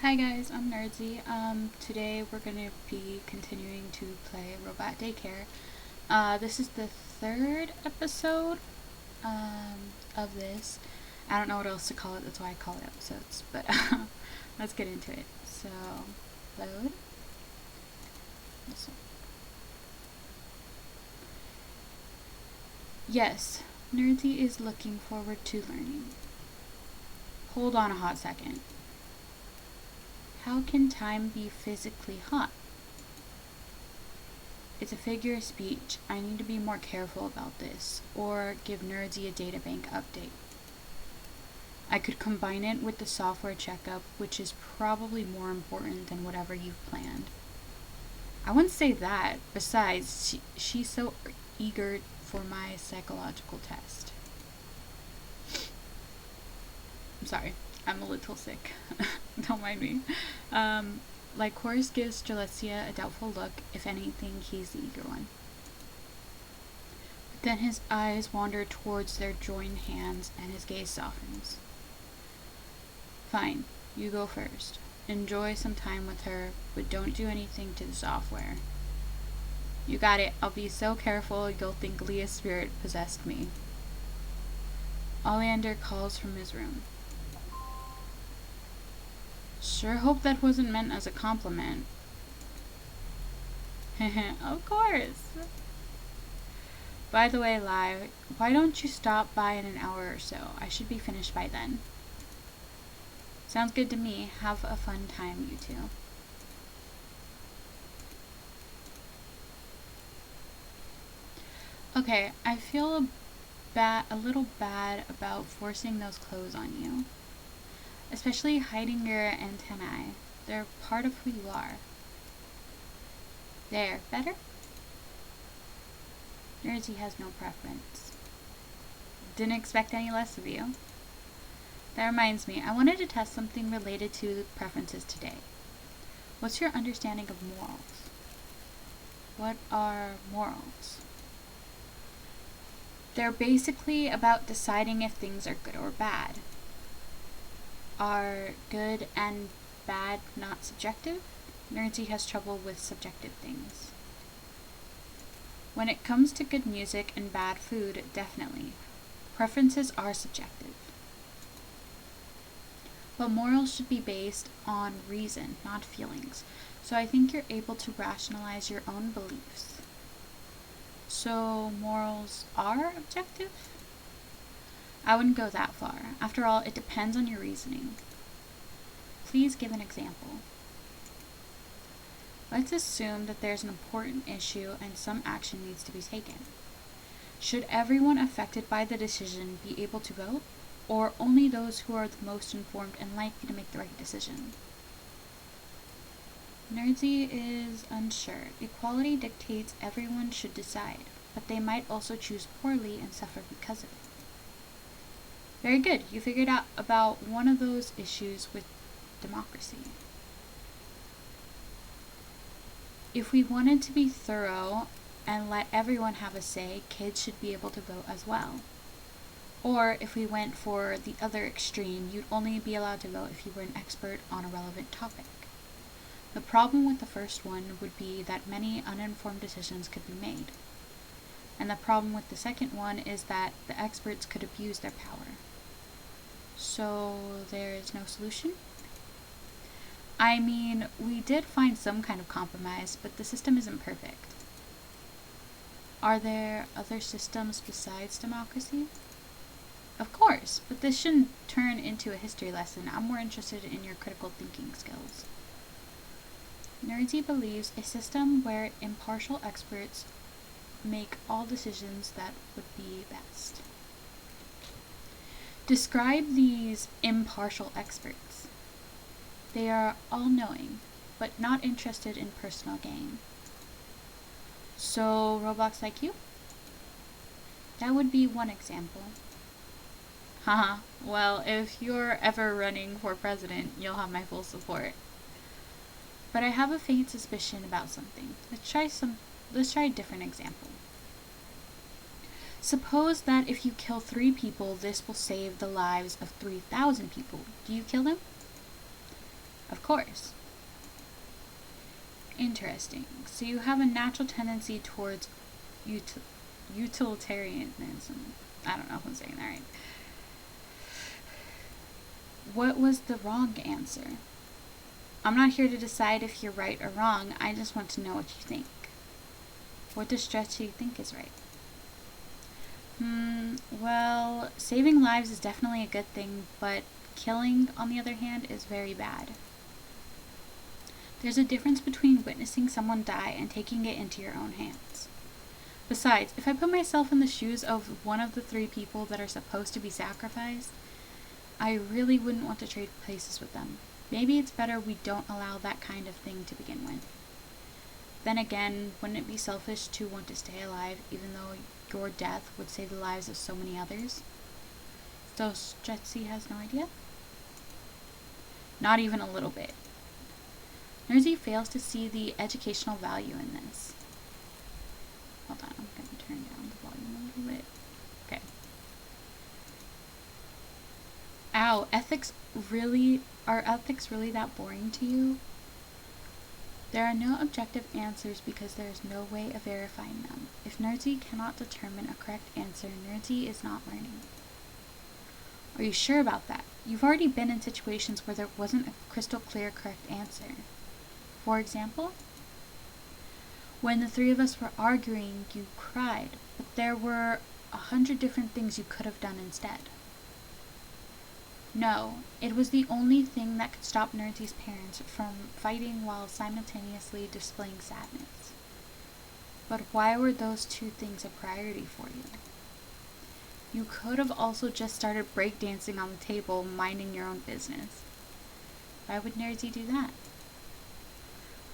Hi guys, I'm Nerdsy. Today we're gonna be continuing to play Robot Daycare. This is the third episode of this. I don't know what else to call it, that's why I call it episodes. But let's get into it. So, load. This one. Yes, Nerdsy is looking forward to learning. Hold on a hot second. How can time be physically hot? It's a figure of speech. I need to be more careful about this, or give Nerdsy a databank update. I could combine it with the software checkup, which is probably more important than whatever you've planned. I wouldn't say that. Besides, she's so eager for my psychological test. I'm sorry. I'm a little sick. Don't mind me. Lycoris gives Jalecia a doubtful look. If anything, he's the eager one. But then his eyes wander towards their joined hands and his gaze softens. Fine, you go first. Enjoy some time with her, but don't do anything to the software. You got it. I'll be so careful you'll think Leah's spirit possessed me. Oleander calls from his room. Sure hope that wasn't meant as a compliment. Of course. By the way, Lai, why don't you stop by in an hour or so? I should be finished by then. Sounds good to me. Have a fun time, you two. Okay, I feel a little bad about forcing those clothes on you. Especially hiding your antennae. They're part of who you are. There, better? Nerdsy has no preference. Didn't expect any less of you. That reminds me, I wanted to test something related to preferences today. What's your understanding of morals? What are morals? They're basically about deciding if things are good or bad. Are good and bad not subjective? Nerdsy has trouble with subjective things. When it comes to good music and bad food, definitely. Preferences are subjective. But morals should be based on reason, not feelings. So I think you're able to rationalize your own beliefs. So morals are objective? I wouldn't go that far. After all, it depends on your reasoning. Please give an example. Let's assume that there's an important issue and some action needs to be taken. Should everyone affected by the decision be able to vote, or only those who are the most informed and likely to make the right decision? Nerdsy is unsure. Equality dictates everyone should decide, but they might also choose poorly and suffer because of it. Very good. You figured out about one of those issues with democracy. If we wanted to be thorough and let everyone have a say, kids should be able to vote as well. Or if we went for the other extreme, you'd only be allowed to vote if you were an expert on a relevant topic. The problem with the first one would be that many uninformed decisions could be made. And the problem with the second one is that the experts could abuse their power. So there is no solution? I mean, we did find some kind of compromise, but the system isn't perfect. Are there other systems besides democracy? Of course, but this shouldn't turn into a history lesson. I'm more interested in your critical thinking skills. Nerdsy believes a system where impartial experts make all decisions that would be best. Describe these impartial experts. They are all-knowing, but not interested in personal gain. So, Roblox like you? That would be one example. Haha, well, if you're ever running for president, you'll have my full support. But I have a faint suspicion about something. Let's try a different example. Suppose that if you kill 3 people, this will save the lives of 3,000 people. Do you kill them? Of course. Interesting. So you have a natural tendency towards utilitarianism. I don't know if I'm saying that right. What was the wrong answer? I'm not here to decide if you're right or wrong. I just want to know what you think. What does Stretchy think is right? Well, saving lives is definitely a good thing, but killing, on the other hand, is very bad. There's a difference between witnessing someone die and taking it into your own hands. Besides, if I put myself in the shoes of one of the 3 people that are supposed to be sacrificed, I really wouldn't want to trade places with them. Maybe it's better we don't allow that kind of thing to begin with. Then again, wouldn't it be selfish to want to stay alive even though your death would save the lives of so many others? So Stretchy has no idea? Not even a little bit. Nerdy fails to see the educational value in this. Hold on, I'm going to turn down the volume a little bit. Okay. Ow, are ethics really that boring to you? There are no objective answers because there is no way of verifying them. If Nerdy cannot determine a correct answer, Nerdy is not learning. Are you sure about that? You've already been in situations where there wasn't a crystal clear correct answer. For example, when the 3 of us were arguing, you cried, but there were 100 different things you could have done instead. No, it was the only thing that could stop Nerdy's parents from fighting while simultaneously displaying sadness. But why were those 2 things a priority for you? You could have also just started breakdancing on the table, minding your own business. Why would Nerdy do that?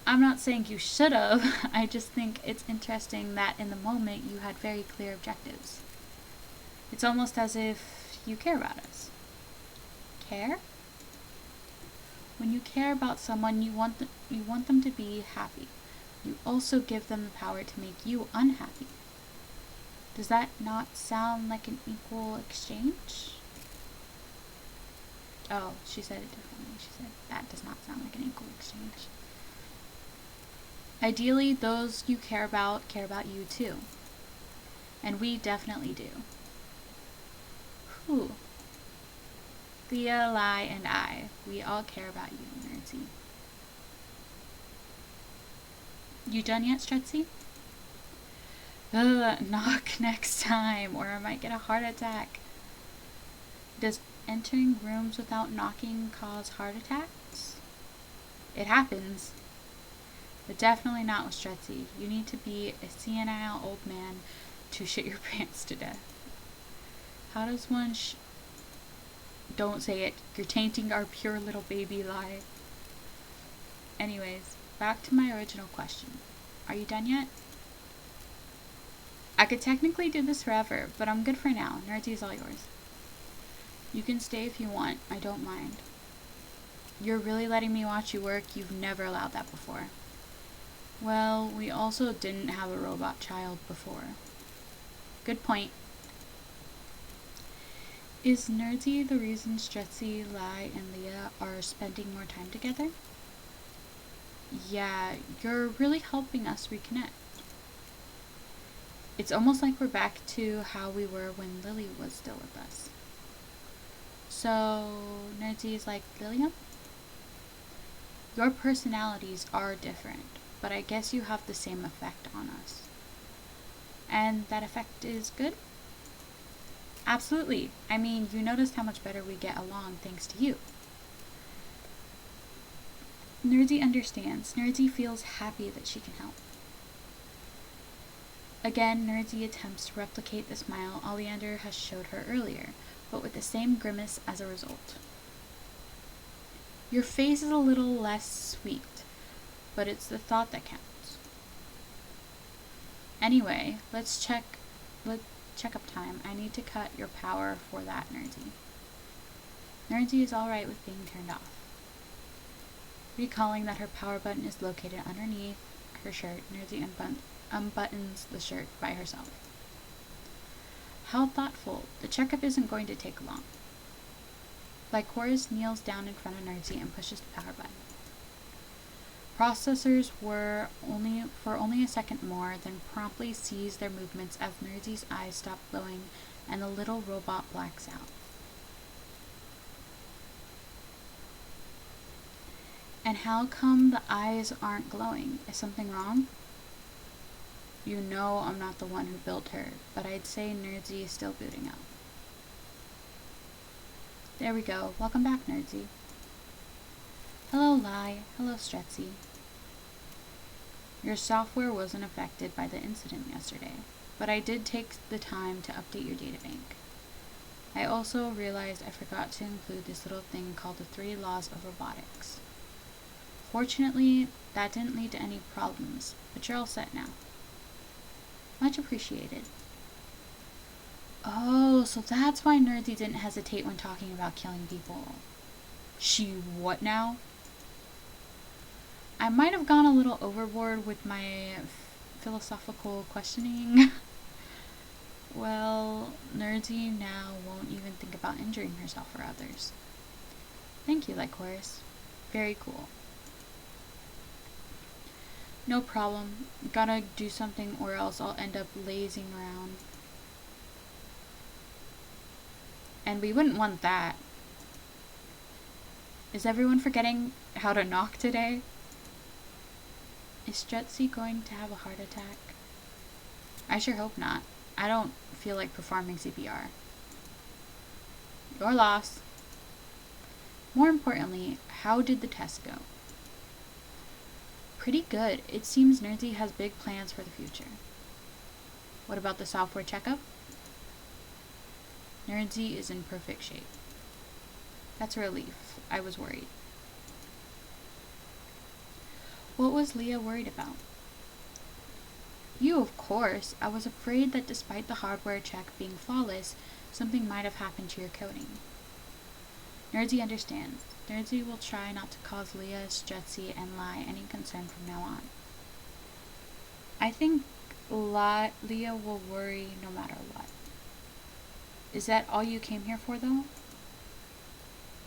I'm not saying you should have, I just think it's interesting that in the moment you had very clear objectives. It's almost as if you care about us. Care? When you care about someone, you want them to be happy. You also give them the power to make you unhappy. Does that not sound like an equal exchange? Oh, she said it differently. She said that does not sound like an equal exchange. Ideally, those you care about you too. And we definitely do. Whew. Thea, Lai, and I, we all care about you, Nerdy. You done yet, Stretzy? Knock next time, or I might get a heart attack. Does entering rooms without knocking cause heart attacks? It happens. But definitely not with Stretzy. You need to be a senile old man to shit your pants to death. How does one Don't say it. You're tainting our pure little baby lie. Anyways, back to my original question. Are you done yet? I could technically do this forever, but I'm good for now. Nerdy's all yours. You can stay if you want. I don't mind. You're really letting me watch you work? You've never allowed that before. Well, we also didn't have a robot child before. Good point. Is Nerdy the reason Stretzy, Lai, and Leah are spending more time together? Yeah, you're really helping us reconnect. It's almost like we're back to how we were when Lily was still with us. So, Nerdy is like Lilia? Your personalities are different, but I guess you have the same effect on us. And that effect is good? Absolutely. I mean, you noticed how much better we get along thanks to you. Nerdy understands. Nerdy feels happy that she can help. Again, Nerdy attempts to replicate the smile Oleander has showed her earlier, but with the same grimace as a result. Your face is a little less sweet, but it's the thought that counts. Anyway, let's check up time. I need to cut your power for that, Nerdy. Nerdy is alright with being turned off. Recalling that her power button is located underneath her shirt, Nerdy unbuttons the shirt by herself. How thoughtful. The checkup isn't going to take long. Lycoris kneels down in front of Nerdsy and pushes the power button. Processors were only a second more, then promptly cease their movements as Nerdsy's eyes stop glowing and the little robot blacks out. And how come the eyes aren't glowing? Is something wrong? You know I'm not the one who built her, but I'd say Nerdsy is still booting up. There we go. Welcome back, Nerdsy. Hello, Lai. Hello, Stretzy. Your software wasn't affected by the incident yesterday, but I did take the time to update your databank. I also realized I forgot to include this little thing called the 3 laws of robotics. Fortunately, that didn't lead to any problems, but you're all set now. Much appreciated. Oh, so that's why Nerdsy didn't hesitate when talking about killing people. She what now? I might have gone a little overboard with my philosophical questioning. Well, Nerdsy now won't even think about injuring herself or others. Thank you, Lycoris. Very cool. No problem. Gotta do something or else I'll end up lazing around. And we wouldn't want that. Is everyone forgetting how to knock today? Is Stretzy going to have a heart attack? I sure hope not. I don't feel like performing CPR. Your loss. More importantly, how did the test go? Pretty good. It seems Nerdsy has big plans for the future. What about the software checkup? Nerdsy is in perfect shape. That's a relief. I was worried. What was Leah worried about? You, of course. I was afraid that despite the hardware check being flawless, something might have happened to your coding. Nerdsy understands. Nerdsy will try not to cause Leah, Stretzy, and Lai any concern from now on. I think Leah will worry no matter what. Is that all you came here for, though?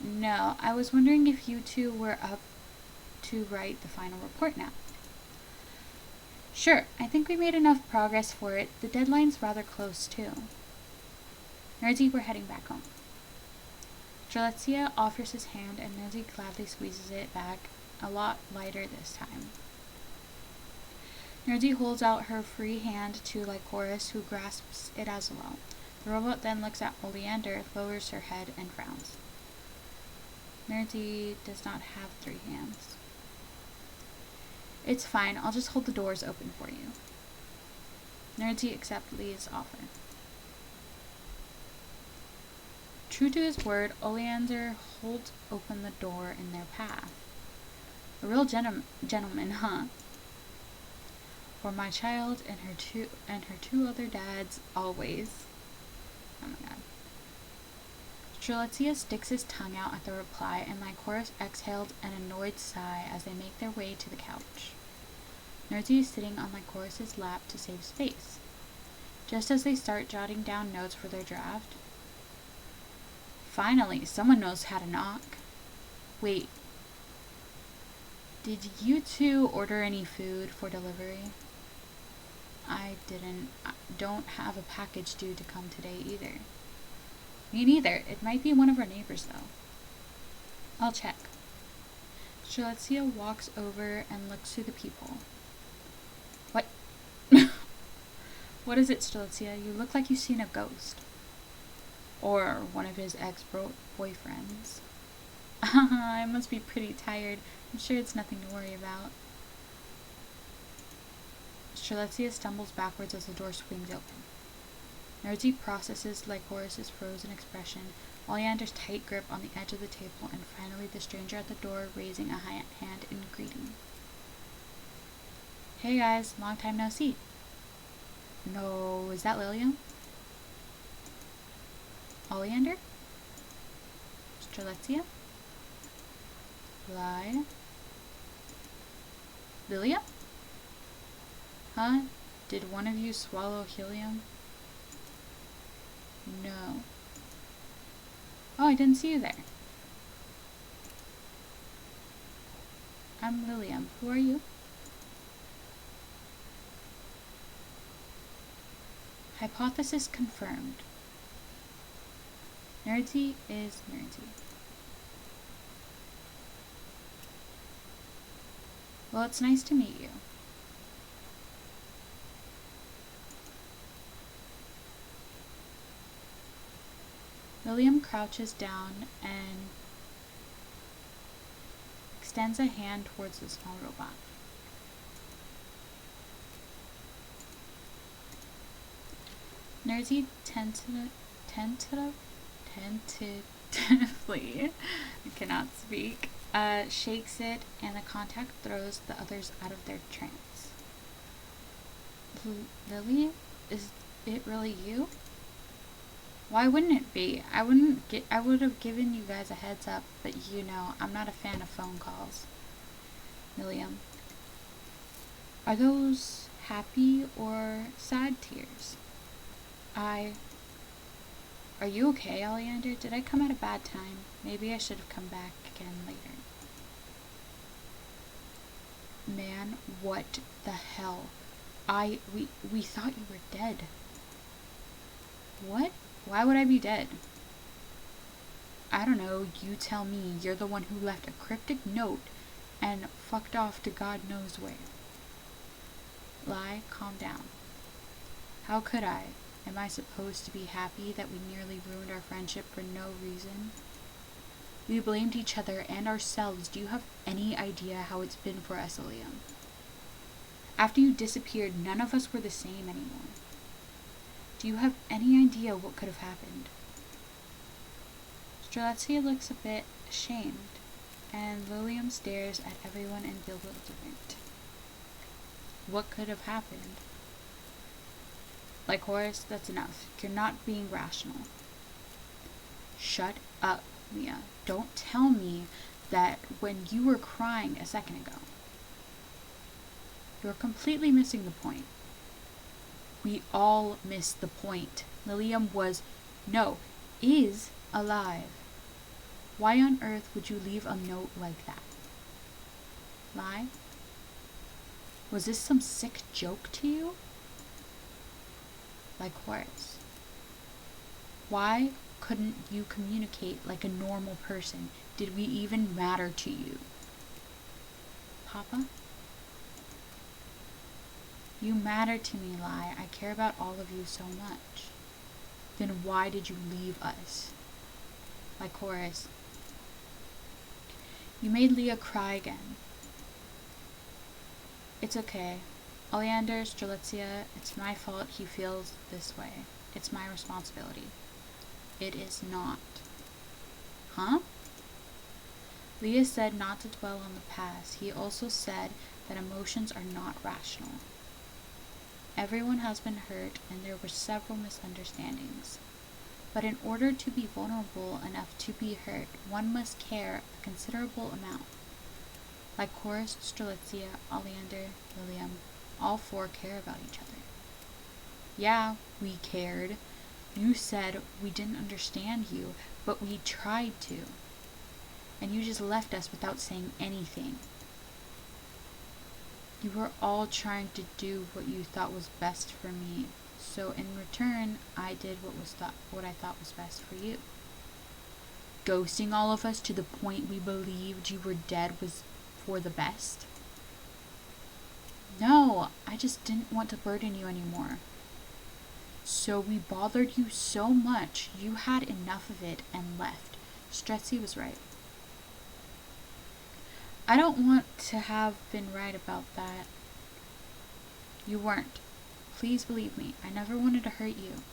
No, I was wondering if you two were up to write the final report now. Sure, I think we made enough progress for it. The deadline's rather close, too. Nerdsy, we're heading back home. Strelitzia offers his hand and Nerdsy gladly squeezes it back, a lot lighter this time. Nerdsy holds out her free hand to Lycoris, who grasps it as well. The robot then looks at Oleander, lowers her head, and frowns. Nerdsy does not have 3 hands. It's fine, I'll just hold the doors open for you. Nerdsy accepts Lee's offer. True to his word, Oleander holds open the door in their path. A real gentleman, huh? For my child and her two other dads, always. Oh my god. Strelitzia sticks his tongue out at the reply, and Lycoris exhaled an annoyed sigh as they make their way to the couch. Nerdsy is sitting on Lycoris' lap to save space. Just as they start jotting down notes for their draft. Finally, someone knows how to knock. Wait. Did you two order any food for delivery? I didn't. I don't have a package due to come today either. Me neither. It might be one of our neighbors, though. I'll check. Strelitzia walks over and looks through the people. What? What is it, Strelitzia? You look like you've seen a ghost. Or one of his ex-boyfriends. I must be pretty tired. I'm sure it's nothing to worry about. Strelitzia stumbles backwards as the door swings open. Nerdsy processes Lycoris' frozen expression, Oleander's tight grip on the edge of the table, and finally the stranger at the door raising a hand in greeting. Hey guys, long time no see. No, is that Lilium? Oleander? Strelitzia? Lai? Lilia? Huh? Did one of you swallow helium? No. Oh, I didn't see you there. I'm William. Who are you? Hypothesis confirmed. Nerdsy is nerdsy. Well, it's nice to meet you. William crouches down and extends a hand towards the small robot. Nerdsy tentatively, I cannot speak, shakes it, and the contact throws the others out of their trance. Lily, is it really you? Why wouldn't it be? I would have given you guys a heads up, but you know, I'm not a fan of phone calls. William, are those happy or sad tears? Are you okay, Oleander? Did I come at a bad time? Maybe I should have come back again later. Man, what the hell? We thought you were dead. What? Why would I be dead? I don't know, you tell me. You're the one who left a cryptic note and fucked off to God knows where. Lie, calm down. How could I? Am I supposed to be happy that we nearly ruined our friendship for no reason? We blamed each other and ourselves. Do you have any idea how it's been for us, Liam? After you disappeared, none of us were the same anymore. Do you have any idea what could have happened? Strelitzia looks a bit ashamed, and William stares at everyone in bewilderment. What could have happened? Like Horace, that's enough. You're not being rational. Shut up, Mia. Don't tell me that when you were crying a second ago. You're completely missing the point. We all missed the point. Lilium is alive. Why on earth would you leave a note like that? Lie? Was this some sick joke to you? Like Horace. Why couldn't you communicate like a normal person? Did we even matter to you? Papa? You matter to me, Lie. I care about all of you so much. Then why did you leave us? Like Horace. You made Leah cry again. It's okay. Oleander, Strelitzia, it's my fault he feels this way. It's my responsibility. It is not. Huh? Leah said not to dwell on the past. He also said that emotions are not rational. Everyone has been hurt, and there were several misunderstandings. But in order to be vulnerable enough to be hurt, one must care a considerable amount. Like Horace, Strelitzia, Oleander, William, all four care about each other. Yeah, we cared. You said we didn't understand you, but we tried to. And you just left us without saying anything. You were all trying to do what you thought was best for me, so in return, I did what I thought was best for you. Ghosting all of us to the point we believed you were dead was for the best? No, I just didn't want to burden you anymore. So we bothered you so much, you had enough of it and left. Stretsy was right. I don't want to have been right about that. You weren't. Please believe me, I never wanted to hurt you.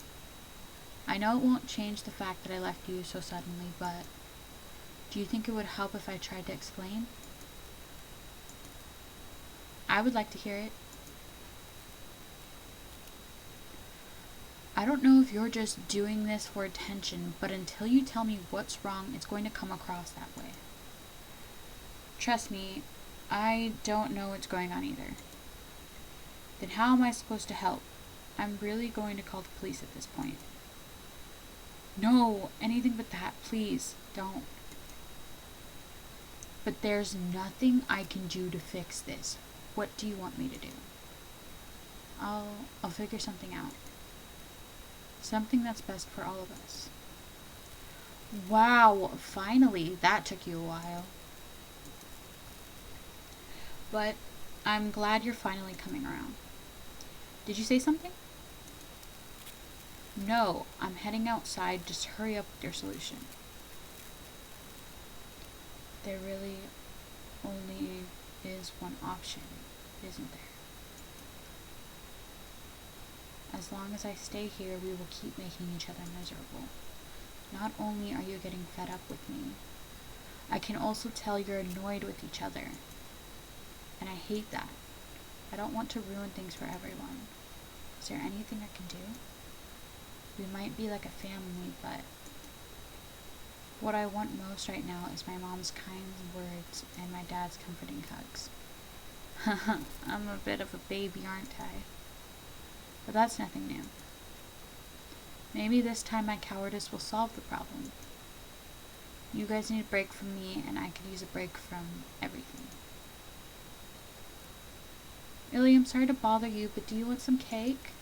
I know it won't change the fact that I left you so suddenly, but do you think it would help if I tried to explain? I would like to hear it. I don't know if you're just doing this for attention, but until you tell me what's wrong, it's going to come across that way. Trust me, I don't know what's going on either. Then how am I supposed to help? I'm really going to call the police at this point. No, anything but that, please, don't. But there's nothing I can do to fix this. What do you want me to do? I'll figure something out. Something that's best for all of us. Wow, finally, that took you a while. But I'm glad you're finally coming around. Did you say something? No, I'm heading outside. Just hurry up with your solution. There really only is one option, isn't there? As long as I stay here, we will keep making each other miserable. Not only are you getting fed up with me, I can also tell you're annoyed with each other. And I hate that. I don't want to ruin things for everyone. Is there anything I can do? We might be like a family, but what I want most right now is my mom's kind words and my dad's comforting hugs. I'm a bit of a baby, aren't I? But that's nothing new. Maybe this time my cowardice will solve the problem. You guys need a break from me, and I could use a break from everything. Illy, I'm sorry to bother you, but do you want some cake?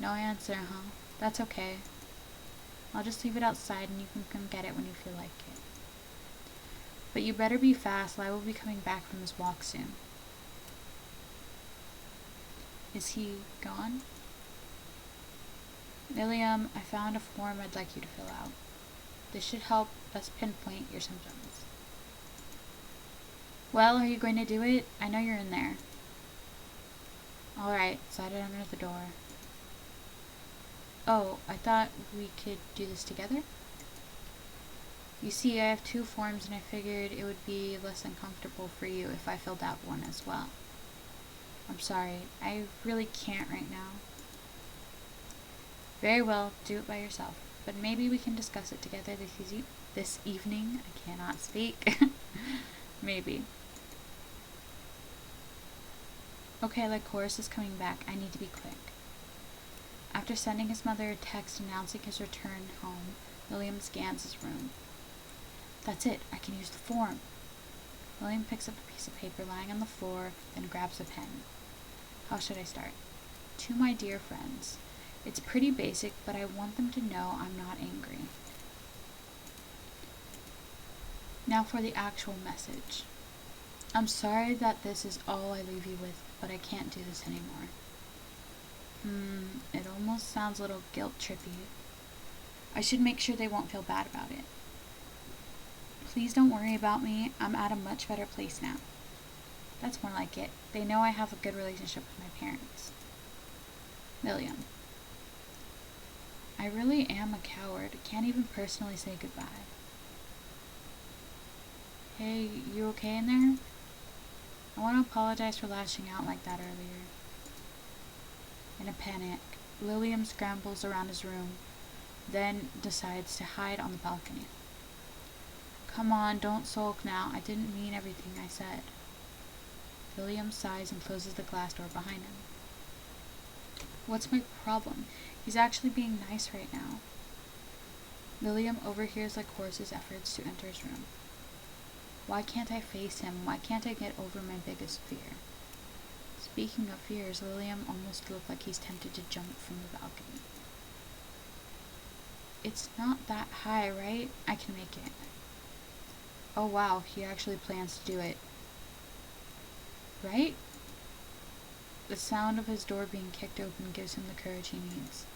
No answer, huh? That's okay. I'll just leave it outside and you can come get it when you feel like it. But you better be fast, I will be coming back from his walk soon. Is he gone? William, I found a form I'd like you to fill out. This should help us pinpoint your symptoms. Well, are you going to do it? I know you're in there. Alright, slide it under the door. Oh, I thought we could do this together? You see, I have 2 forms and I figured it would be less uncomfortable for you if I filled out one as well. I'm sorry, I really can't right now. Very well, do it by yourself. But maybe we can discuss it together this evening. I cannot speak. Maybe. Okay, like Horace is coming back. I need to be quick. After sending his mother a text announcing his return home, William scans his room. That's it. I can use the form. William picks up a piece of paper lying on the floor, then grabs a pen. How should I start? To my dear friends. It's pretty basic, but I want them to know I'm not angry. Now for the actual message. I'm sorry that this is all I leave you with, but I can't do this anymore. It almost sounds a little guilt-trippy. I should make sure they won't feel bad about it. Please don't worry about me. I'm at a much better place now. That's more like it. They know I have a good relationship with my parents. William. I really am a coward. I can't even personally say goodbye. Hey, you okay in there? I want to apologize for lashing out like that earlier. In a panic, William scrambles around his room, then decides to hide on the balcony. Come on, don't sulk now. I didn't mean everything I said. William sighs and closes the glass door behind him. What's my problem? He's actually being nice right now. William overhears like Horace's efforts to enter his room. Why can't I face him? Why can't I get over my biggest fear? Speaking of fears, William almost looked like he's tempted to jump from the balcony. It's not that high, right? I can make it. Oh wow, he actually plans to do it. Right? The sound of his door being kicked open gives him the courage he needs.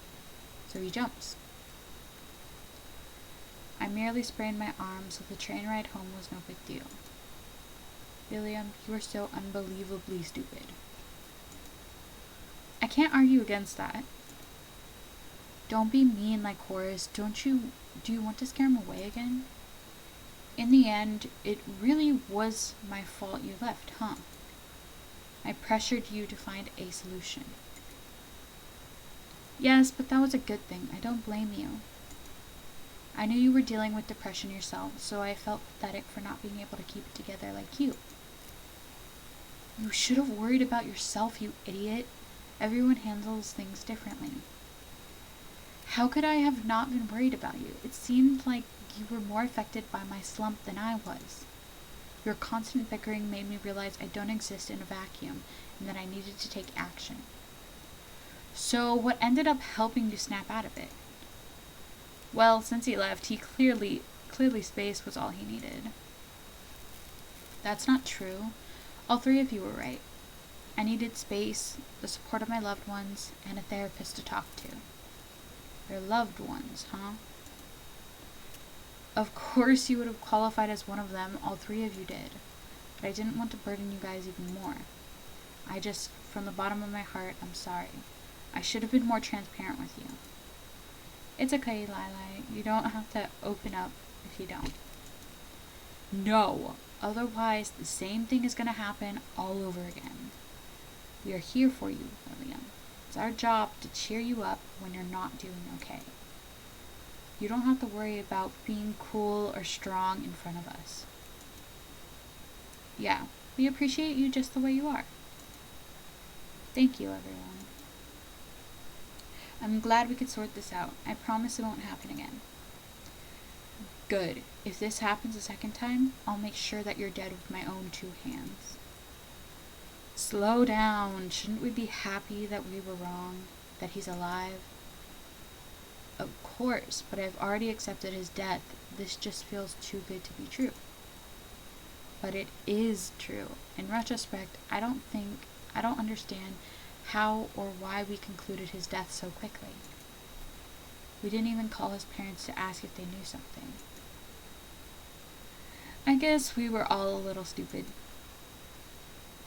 So he jumps. I merely sprained my arm, so the train ride home was no big deal. William, you are so unbelievably stupid. I can't argue against that. Don't be mean like Horace. Do you want to scare him away again? In the end, it really was my fault you left, huh? I pressured you to find a solution. Yes, but that was a good thing. I don't blame you. I knew you were dealing with depression yourself, so I felt pathetic for not being able to keep it together like you. You should have worried about yourself, you idiot. Everyone handles things differently. How could I have not been worried about you? It seemed like you were more affected by my slump than I was. Your constant bickering made me realize I don't exist in a vacuum and that I needed to take action. So what ended up helping you snap out of it? Well, since he left, he clearly space was all he needed. That's not true. All three of you were right. I needed space, the support of my loved ones, and a therapist to talk to. Your loved ones, huh? Of course you would have qualified as one of them, all three of you did. But I didn't want to burden you guys even more. I just, from the bottom of my heart, I'm sorry. I should have been more transparent with you. It's okay, Lila. You don't have to open up if you don't. No. Otherwise, the same thing is going to happen all over again. We are here for you, William. It's our job to cheer you up when you're not doing okay. You don't have to worry about being cool or strong in front of us. Yeah, we appreciate you just the way you are. Thank you, everyone. I'm glad we could sort this out. I promise it won't happen again. Good. If this happens a second time, I'll make sure that you're dead with my own two hands. Slow down. Shouldn't we be happy that we were wrong? That he's alive? Of course, but I've already accepted his death. This just feels too good to be true. But it is true. In retrospect, I don't understand how or why we concluded his death so quickly. We didn't even call his parents to ask if they knew something. I guess we were all a little stupid.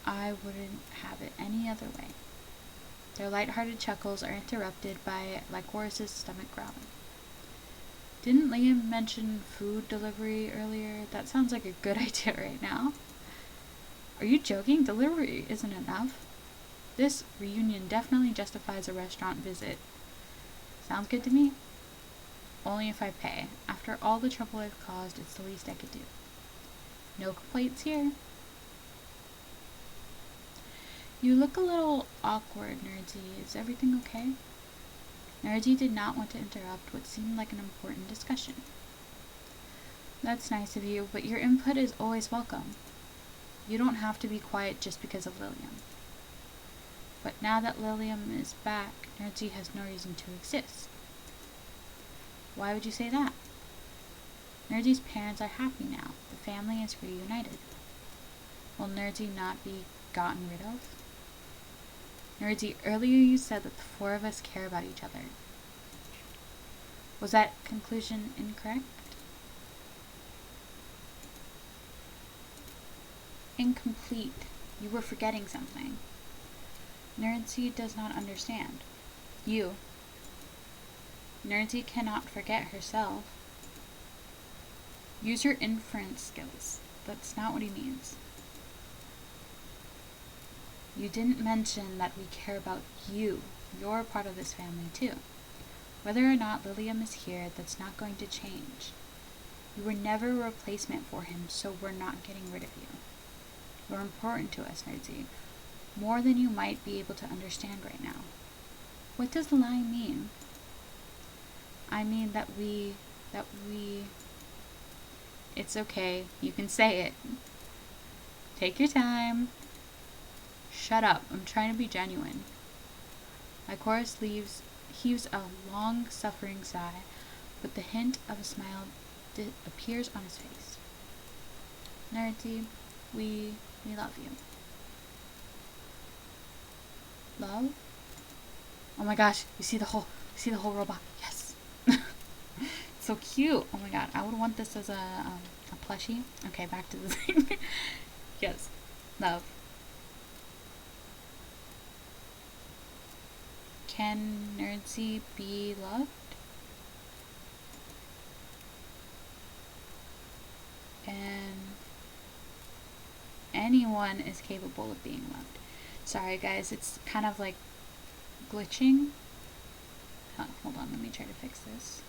I wouldn't have it any other way. Their light-hearted chuckles are interrupted by Lycoris's stomach growling. Didn't Liam mention food delivery earlier? That sounds like a good idea right now. Are you joking? Delivery isn't enough. This reunion definitely justifies a restaurant visit. Sounds good to me. Only if I pay. After all the trouble I've caused, it's the least I could do. No complaints here. You look a little awkward, Nerdsy. Is everything okay? Nerdsy did not want to interrupt what seemed like an important discussion. That's nice of you, but your input is always welcome. You don't have to be quiet just because of Lilium. But now that Lilium is back, Nerdsy has no reason to exist. Why would you say that? Nerdsy's parents are happy now. The family is reunited. Will Nerdsy not be gotten rid of? Nerdsy, earlier you said that the four of us care about each other. Was that conclusion incorrect? Incomplete. You were forgetting something. Nerdsy does not understand. You. Nerdsy cannot forget herself. Use your inference skills. That's not what he means. You didn't mention that we care about you. You're a part of this family too. Whether or not Lilium is here, that's not going to change. You were never a replacement for him, so we're not getting rid of you. You're important to us, Nerdsy. More than you might be able to understand right now. What does the line mean? I mean that we... It's okay. You can say it. Take your time. Shut up. I'm trying to be genuine. Lycoris heaves a long-suffering sigh, but the hint of a smile appears on his face. Nerdsy, we love you. Love? Oh my gosh, you see the whole robot. Yes. So cute. Oh my god, I would want this as a plushie. Okay, back to the thing. Yes. Love. Can Nerdsy be loved? And anyone is capable of being loved. Sorry guys, it's kind of like glitching. Hold on, let me try to fix this.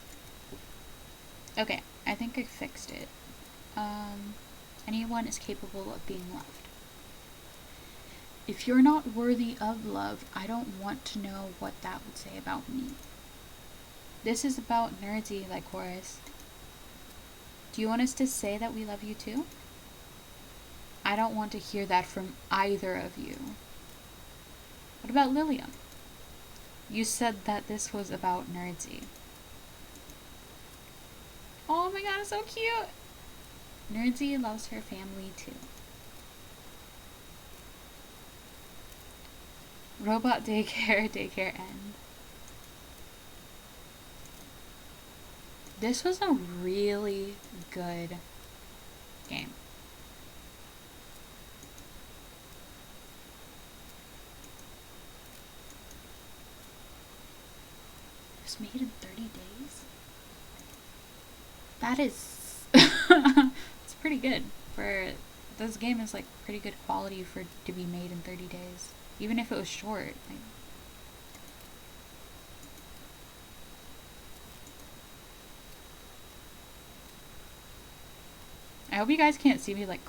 Okay, I think I fixed it. Anyone is capable of being loved. If you're not worthy of love, I don't want to know what that would say about me. This is about nerdy, like Horace. Do you want us to say that we love you too? I don't want to hear that from either of you. What about Lilium? You said that this was about nerdy. Oh my god, it's so cute! Nerdy loves her family too. Robot Daycare, Daycare End. This was a really good game. It was made in 30 days? That is... it's pretty good. For this game is like pretty good quality for it to be made in 30 days. Even if it was short. Like, I hope you guys can't see me like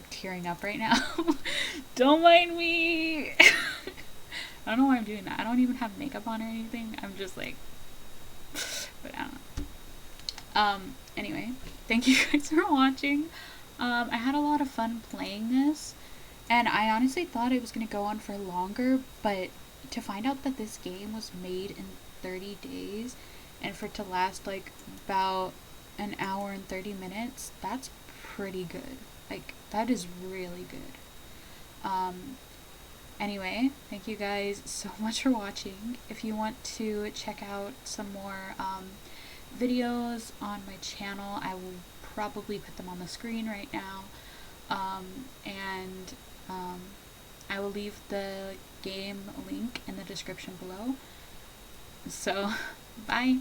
tearing up right now. Don't mind me. I don't know why I'm doing that. I don't even have makeup on or anything. I'm just like, but I don't know. Anyway, thank you guys for watching. I had a lot of fun playing this, and I honestly thought it was gonna go on for longer, but to find out that this game was made in 30 days and for it to last like about an hour and 30 minutes, that's pretty good. Like, that is really good. Anyway, thank you guys so much for watching. If you want to check out some more videos on my channel, I will probably put them on the screen right now. I will leave the game link in the description below. So, bye!